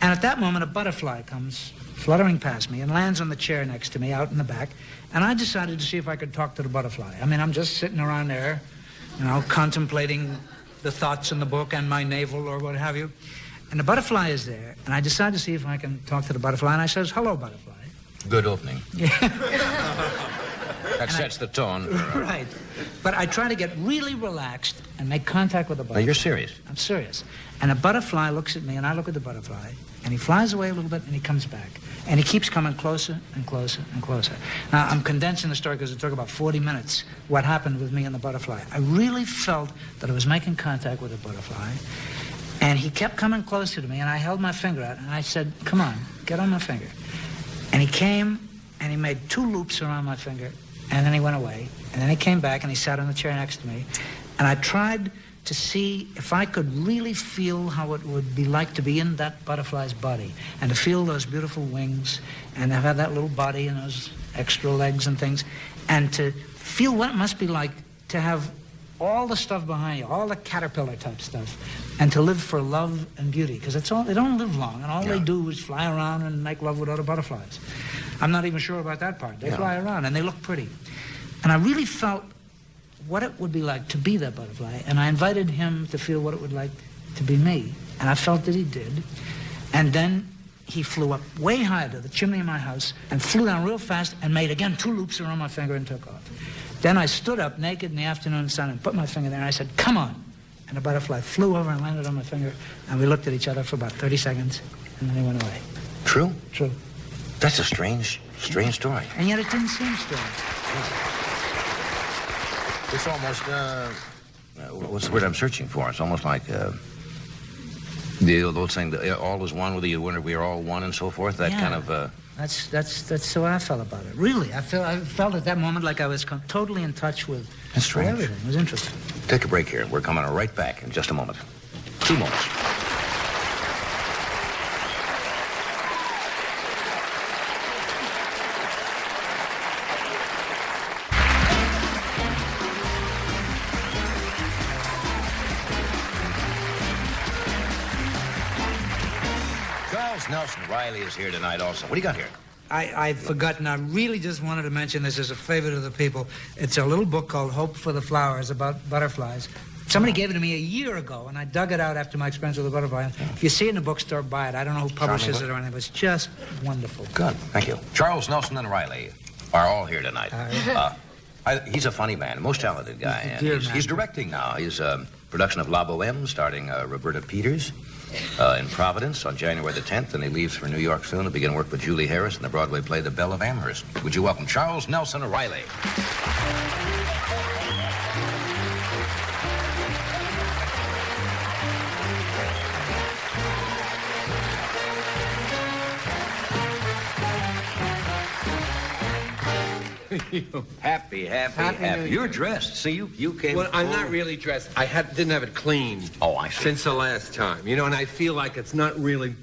And at that moment, a butterfly comes fluttering past me and lands on the chair next to me out in the back, and I decided to see if I could talk to the butterfly. I'm just sitting around there, contemplating the thoughts in the book and my navel or what have you. And the butterfly is there, and I decide to see if I can talk to the butterfly, and I says, hello, butterfly. Good opening. Yeah. That sets the tone. Right. But I try to get really relaxed and make contact with the butterfly. Now, you're serious? I'm serious. And the butterfly looks at me, and I look at the butterfly, and he flies away a little bit, and he comes back. And he keeps coming closer and closer and closer. Now, I'm condensing the story because it took about 40 minutes, what happened with me and the butterfly. I really felt that I was making contact with the butterfly, and he kept coming closer to me, and I held my finger out, and I said, come on, get on my finger. And he came, and he made 2 loops around my finger, and then he went away. And then he came back, and he sat on the chair next to me. And I tried to see if I could really feel how it would be like to be in that butterfly's body, and to feel those beautiful wings, and to have that little body and those extra legs and things, and to feel what it must be like to have all the stuff behind you, all the caterpillar type stuff, and to live for love and beauty, because that's all. They don't live long, and all Yeah. they do is fly around and make love with other butterflies. I'm not even sure about that part. They fly around and they look pretty, and I really felt what it would be like to be that butterfly, and I invited him to feel what it would like to be me, and I felt that he did, and then he flew up way high to the chimney of my house and flew down real fast and made again 2 loops around my finger and took off. Then I stood up naked in the afternoon sun and put my finger there and I said, "Come on." And the butterfly flew over and landed on my finger, and we looked at each other for about 30 seconds, and then he went away. True? True. That's a strange story. And yet it didn't seem strange. It's almost, what's the word I'm searching for? It's almost like the old saying, all is one, whether you win or we are all one and so forth. That kind of... That's the way I felt about it. Really, I felt at that moment like I was totally in touch with That's strange. everything. It was interesting. Take a break here. We're coming right back in just a moment. 2 moments. Charles Nelson Reilly is here tonight also. What do you got here? I'd forgotten. I really just wanted to mention this as a favor to the people. It's a little book called Hope for the Flowers about butterflies. Somebody gave it to me a year ago, and I dug it out after my experience with the butterfly. If you see it in a bookstore, buy it. I don't know who publishes it or anything, but it's just wonderful. Good. Thank you. Charles Nelson and Reilly are all here tonight. He's a funny man, most talented guy. And he's directing now. He's a production of La Boheme, starring Roberta Peters. In Providence on January the 10th, and he leaves for New York soon to begin work with Julie Harris in the Broadway play The Belle of Amherst. Would you welcome Charles Nelson Reilly? Happy. You're dressed. See, you came... Well, I'm not really dressed. I didn't have it cleaned. Oh, I see. Since the last time, and I feel like it's not really,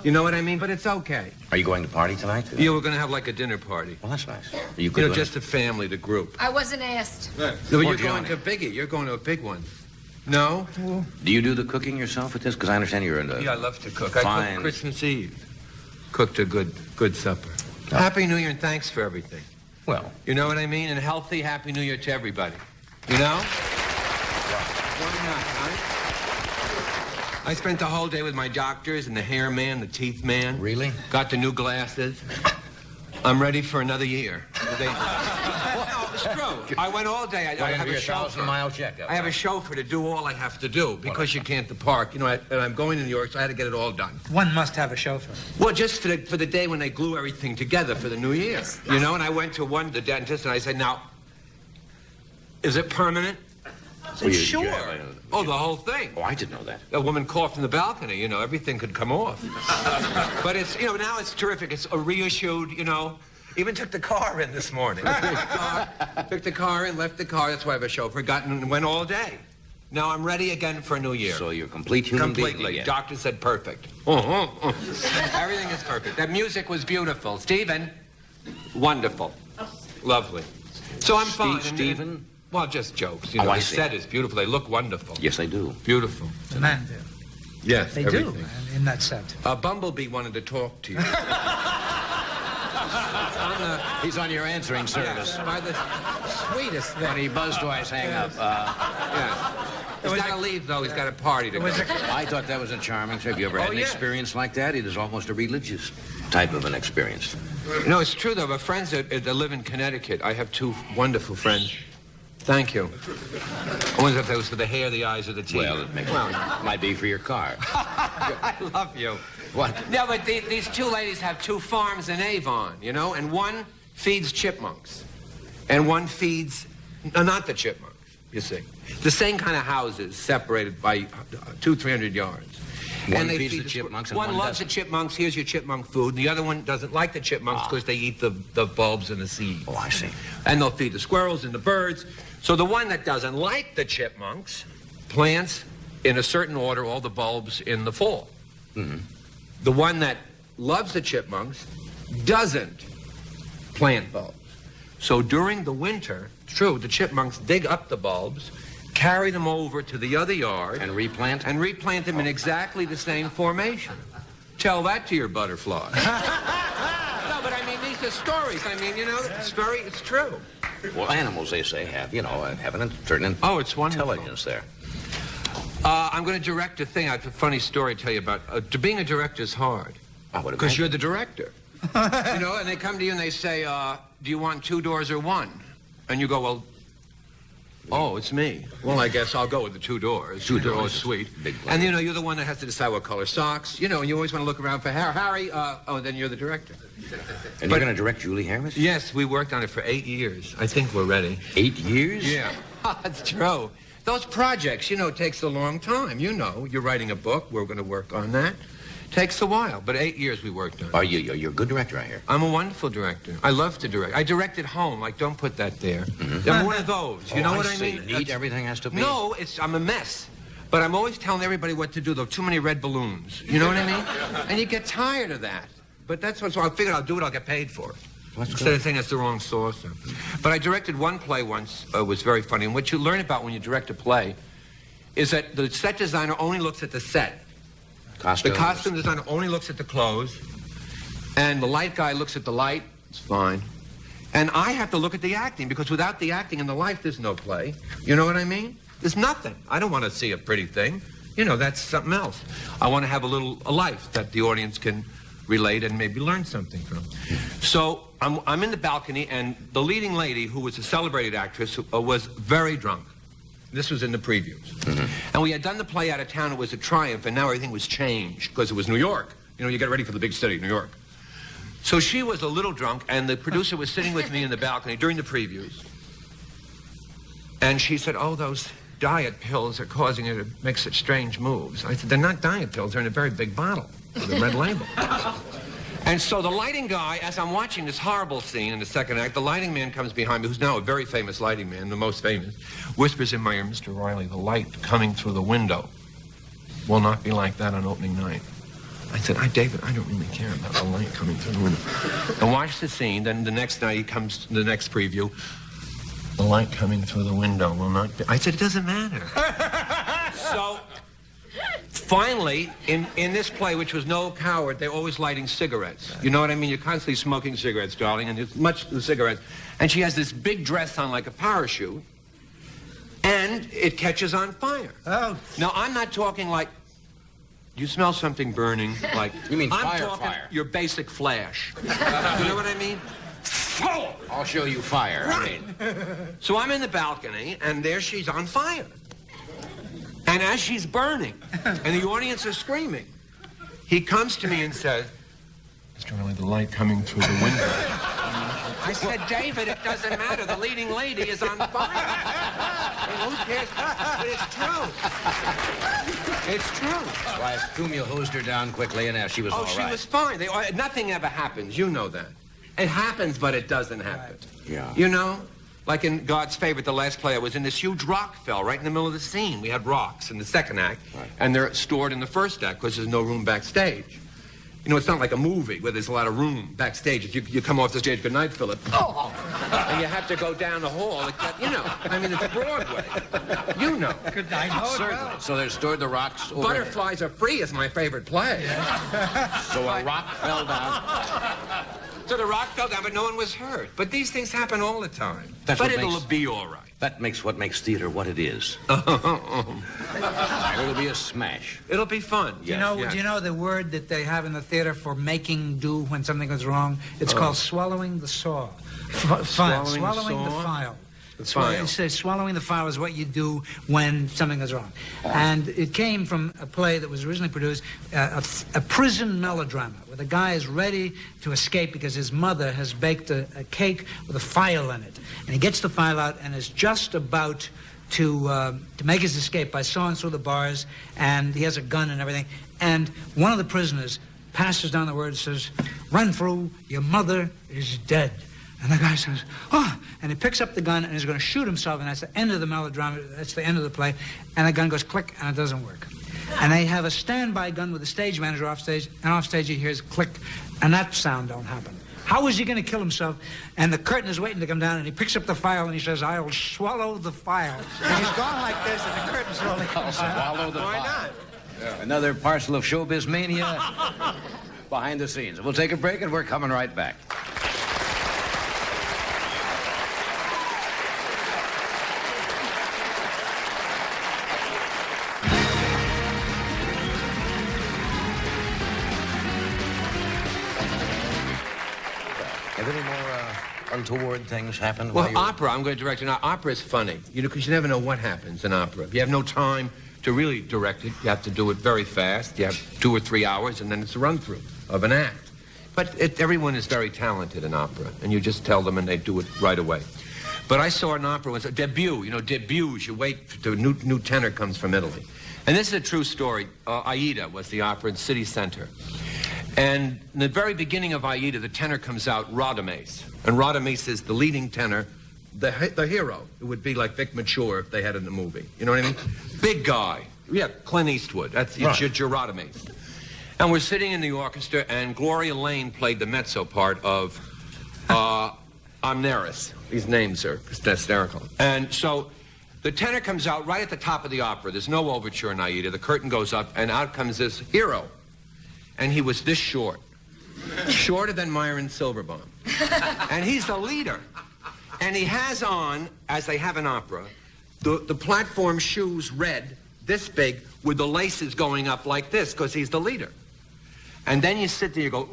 you know what I mean? But it's okay. Are you going to party tonight? Yeah, we're going to have like a dinner party. Well, that's nice. You could Just a family, the group. I wasn't asked. No, but you're Johnny. going to biggie. You're going to a big one. No? Do you do the cooking yourself with this? Because I understand you're into... Yeah, I love to cook. I Fine. cooked Christmas Eve. Cooked a good supper. Happy New Year and thanks for everything. Well... You know what I mean? And a healthy Happy New Year to everybody. You know? Why not, huh? I spent the whole day with my doctors and the hair man, the teeth man. Really? Got the new glasses. I'm ready for another year. No, it's true. I went all day. I have a chauffeur. 1,000-mile checkup. I have a chauffeur to do all I have to do because you can't park. And I'm going to New York, so I had to get it all done. One must have a chauffeur. Well, just for the day when they glue everything together for the new year. You know, and I went to the dentist, and I said, now, is it permanent? I said, sure. Oh, the whole thing. Oh, I didn't know that. A woman coughed in the balcony, everything could come off. But it's, now it's terrific. It's a reissued, Even took the car in this morning. Took the car in, left the car. That's why I have a chauffeur. Went all day. Now I'm ready again for a new year. So you're a complete human being Completely. again. Doctor said perfect. Everything is perfect. That music was beautiful. Stephen, wonderful. Lovely. So I'm fine. Stephen? Well, just jokes. I The see. set is beautiful. They look wonderful. Yes, they do. Beautiful. The men do. Yes, They everything. do in that set. Bumblebee wanted to talk to you. He's on your answering service. By the sweetest thing. When he buzzed twice, hang up. Yeah. He's got to leave, though. He's got a party to go. I thought that was a charming trip. You ever had an yeah. experience like that? It is almost a religious type of an experience. No, it's true, though. My friends that live in Connecticut, I have 2 wonderful friends. Thank you. I wonder if that was for the hair, the eyes, or the teeth. Well, it might be for your car. I love you. What? No, but these 2 ladies have 2 farms in Avon, and one feeds chipmunks, and one feeds not the chipmunks, you see. The same kind of houses, separated by 200-300 yards. One they feeds feed the chipmunks and one one loves doesn't. the chipmunks. Here's your chipmunk food. The other one doesn't like the chipmunks because they eat the bulbs and the seeds. Oh, I see. And they'll feed the squirrels and the birds. So the one that doesn't like the chipmunks plants in a certain order all the bulbs in the fall. Mm-hmm. The one that loves the chipmunks doesn't plant bulbs. So during the winter, true, the chipmunks dig up the bulbs, carry them over to the other yard. And replant? And replant them in exactly the same formation. Tell that to your butterfly. No, but I mean, these are stories. I mean, you know, it's true. Well, animals, they say, have, have an certain It's wonderful. intelligence there. I'm going to direct a thing. I have a funny story to tell you about. Being a director is hard. Because you're the director. And they come to you and they say, do you want 2 doors or 1? And you go, well, oh, it's me. Well, I guess I'll go with the 2 doors. 2 doors. Oh, sweet. Big And, you're the one that has to decide what color socks. And you always want to look around for Harry. Then you're the director. And you're going to direct Julie Harris? Yes, we worked on it for 8 years. I think we're ready. 8 years? Yeah. That's true. Those projects, it takes a long time. You're writing a book. We're going to work on that. Takes a while, but 8 years we worked on it. You're a good director, I hear. I'm a wonderful director. I love to direct. I direct at home. Like, don't put that there. Mm-hmm. I'm one of those. You know what I mean? Neat everything has to be? No, I'm a mess. But I'm always telling everybody what to do. There are too many red balloons. You know what I mean? And you get tired of that. But that's what, so I figured I'll do it, I'll get paid for it. Instead of saying that's the wrong source. But I directed one play once. It was very funny. And what you learn about when you direct a play is that the set designer only looks at the set. Costumes. The costume designer only looks at the clothes, and the light guy looks at the light. It's fine. And I have to look at the acting, because without the acting and the life, there's no play. You know what I mean? There's nothing. I don't want to see a pretty thing. That's something else. I want to have a life that the audience can relate and maybe learn something from. So I'm in the balcony, and the leading lady, who was a celebrated actress, was very drunk. This was in the previews. Mm-hmm. And we had done the play out of town. It was a triumph, and now everything was changed because it was New York. You get ready for the big city, New York. So she was a little drunk, and the producer was sitting with me in the balcony during the previews. And she said, oh, those diet pills are causing her to make such strange moves. I said, they're not diet pills. They're in a very big bottle with a red label. And so the lighting guy, as I'm watching this horrible scene in the second act, the lighting man comes behind me, who's now a very famous lighting man, the most famous, whispers in my ear, Mr. Reilly, the light coming through the window will not be like that on opening night. I said, David, I don't really care about the light coming through the window. And watch the scene. Then the next night he comes to the next preview. The light coming through the window will not be... I said, it doesn't matter. So... Finally, in this play, which was No Coward, they're always lighting cigarettes. You know what I mean? You're constantly smoking cigarettes, darling, and it's much the cigarettes. And she has this big dress on like a parachute, and it catches on fire. Oh. Now, I'm not talking like, you smell something burning, like... You mean I'm fire, talking fire. your basic flash. You know what I mean? I'll show you fire. Right. So I'm in the balcony, and there she's on fire. And as she's burning, and the audience is screaming, he comes to me and says, Mr. Reilly, the light coming through the window. I said, David, it doesn't matter. The leading lady is on fire. And who cares? But it's true. It's true. Well, I assume you hosed her down quickly, and she was all right. Oh, she was fine. Nothing ever happens. You know that. It happens, but it doesn't happen. Yeah. Like in God's Favorite, the last play I was in, this huge rock fell right in the middle of the scene. We had rocks in the second act, and they're stored in the first act because there's no room backstage. It's not like a movie where there's a lot of room backstage. If you come off the stage, good night, Philip. Oh! And you have to go down the hall. It's Broadway. Good night. Certainly. So they're stored the rocks over Butterflies Are Free is my favorite play. So a rock fell down. So the rock fell down, but no one was hurt. But these things happen all the time. That's but what it'll makes- be all right. That makes what makes theater what it is. It'll be a smash. It'll be fun. Do you know the word that they have in the theater for making do when something goes wrong? It's called swallowing the saw. Swallowing the file. It says swallowing the file is what you do when something goes wrong. And it came from a play that was originally produced, a prison melodrama, where the guy is ready to escape because his mother has baked a cake with a file in it. And he gets the file out and is just about to make his escape by sawing through the bars, and he has a gun and everything. And one of the prisoners passes down the word and says, "Renfrew, your mother is dead." And the guy says, "Oh," and he picks up the gun and he's going to shoot himself, and that's the end of the melodrama, that's the end of the play, and the gun goes click, and it doesn't work. And they have a standby gun with the stage manager off stage, and off stage he hears click, and that sound don't happen. How was he going to kill himself? And the curtain is waiting to come down, and he picks up the file, and he says, I'll swallow the file. And he's gone like this, and the curtain slowly comes down. Swallow the Why file. not? Yeah. Another parcel of showbiz mania behind the scenes. We'll take a break, and we're coming right back. Have any more untoward things happened? Well, while you were- opera, I'm going to direct it. Now, opera is funny, you know, because you never know what happens in opera. You have no time to really direct it. You have to do it very fast. You have 2 or 3 hours, and then it's a run-through of an act. But everyone is very talented in opera, and you just tell them, and they do it right away. But I saw an opera once, a debut. You know, debuts, you wait till a new tenor comes from Italy. And this is a true story. Aida was the opera in City Center. And in the very beginning of Aida, the tenor comes out, Radames. And Radames is the leading tenor, the hero. It would be like Vic Mature if they had it in the movie. You know what I mean? Big guy. Yeah, Clint Eastwood. That's Right. your Radames. And we're sitting in the orchestra, and Gloria Lane played the mezzo part of Amneris. These names are hysterical. And so the tenor comes out right at the top of the opera. There's no overture in Aida. The curtain goes up, and out comes this hero. And he was this short. Shorter than Myron Silverbaum. And he's the leader. And he has on, as they have in opera, the platform shoes red, this big, with the laces going up like this, because he's the leader. And then you sit there, you go,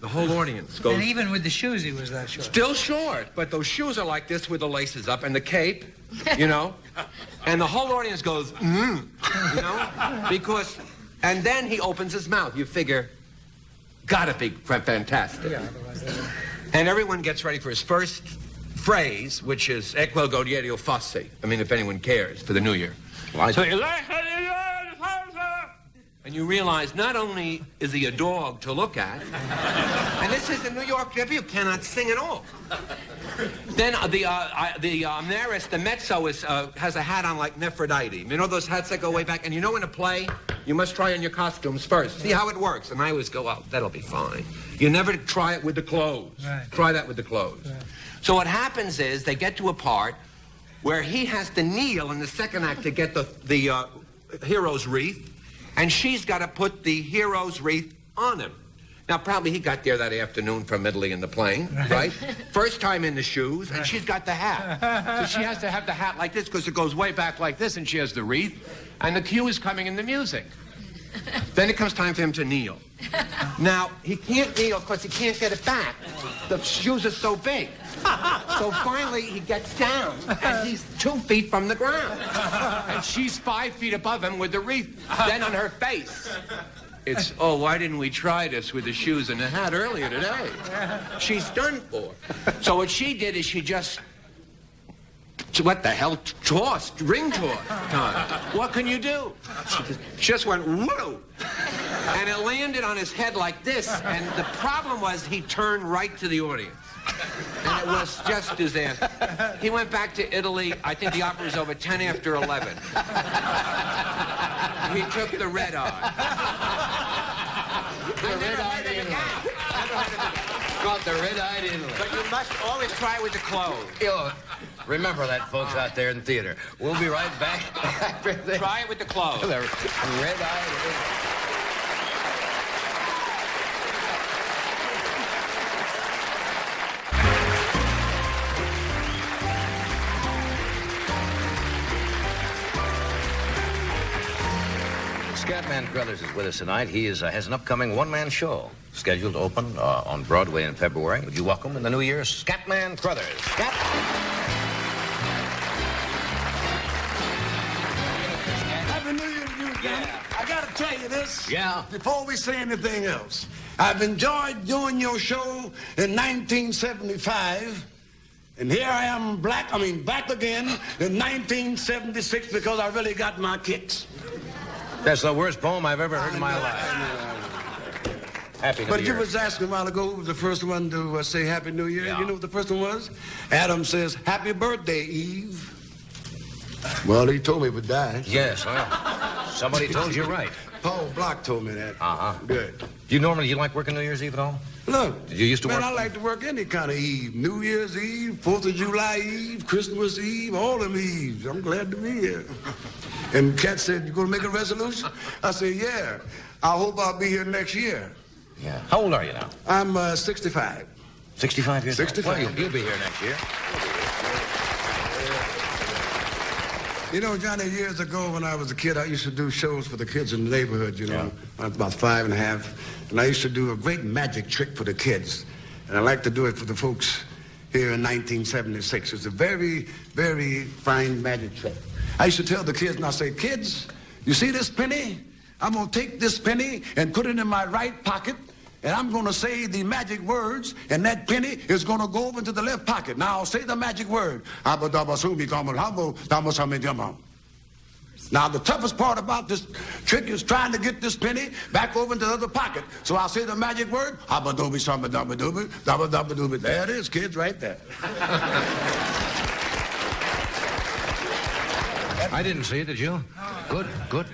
the whole audience goes. And even with the shoes, he was that short. Still short, but those shoes are like this with the laces up and the cape, you know? And the whole audience goes, you know? Because, and then he opens his mouth. You figure, gotta be fantastic. Yeah, And everyone gets ready for his first phrase, which is, Equo Gaudiero Fossi. I mean, if anyone cares, for the new year. Well, So and you realize not only is he a dog to look at, and this is a New York debut, cannot sing at all. Then the Amneris, the mezzo, has a hat on like Nephrodite. You know those hats that go way back? And you know in a play, you must try on your costumes first. See how it works. And I always go, oh, that'll be fine. You never try it with the clothes. Right. Try that with the clothes. Right. So what happens is they get to a part where he has to kneel in the second act to get the hero's wreath, and she's got to put the hero's wreath on him. Now, probably he got there that afternoon from Italy in the plane, right? First time in the shoes, and she's got the hat. So she has to have the hat like this because it goes way back like this, and she has the wreath, and the cue is coming in the music. Then it comes time for him to kneel. Now, he can't kneel because he can't get it back. The shoes are so big. So finally, he gets down, and he's 2 feet from the ground. And she's 5 feet above him with the wreath. Then on her face, it's, oh, why didn't we try this with the shoes and the hat earlier today? She's done for. So what she did is she just, what the hell, ring toss time. What can you do? She just went, whoa. And it landed on his head like this. And the problem was he turned right to the audience. And it was just disaster. He went back to Italy. I think the opera was over 10 after 11. He took the red eye. The red-eyed Italy. Got the red-eyed Italy. But you must always try with the clothes. Yo, remember that, folks, out there in theater. We'll be right back after this. Try it with the clothes. The red-eyed Italy. Scatman Crothe is with us tonight. He has an upcoming one-man show scheduled to open on Broadway in February. Would you welcome in the new year, Scatman Crothe? Scat. Happy New Year to you again. I gotta tell you this. Yeah. Before we say anything else, I've enjoyed doing your show in 1975. And here I am back again in 1976 because I really got my kicks. That's the worst poem I've ever heard in my life. Happy New But Year. you was asking a while ago who was the first one to say Happy New Year. Yeah. You know what the first one was? Adam says, Happy birthday, Eve. Well, he told me it would die. Yes, well, somebody told you right. Paul Block told me that. Uh-huh. Good. Do you like working New Year's Eve at all? Look. Did you used to man, work? I like to work any kind of Eve. New Year's Eve, 4th of July Eve, Christmas Eve, all them Eves. I'm glad to be here. And Cat said, you going to make a resolution? I said, yeah. I hope I'll be here next year. Yeah. How old are you now? I'm 65. 65 years 65. old. Well, you'll be here next year. You know, Johnny, years ago when I was a kid, I used to do shows for the kids in the neighborhood, you know. I was about 5 and a half. And I used to do a great magic trick for the kids. And I like to do it for the folks here in 1976. It's a very, very fine magic trick. I used to tell the kids, and I say, kids, you see this penny? I'm going to take this penny and put it in my right pocket, and I'm going to say the magic words, and that penny is going to go over into the left pocket. Now, say the magic word. Now, the toughest part about this trick is trying to get this penny back over into the other pocket. So I'll say the magic word. There it is, kids, right there. I didn't see it, did you? Good morning.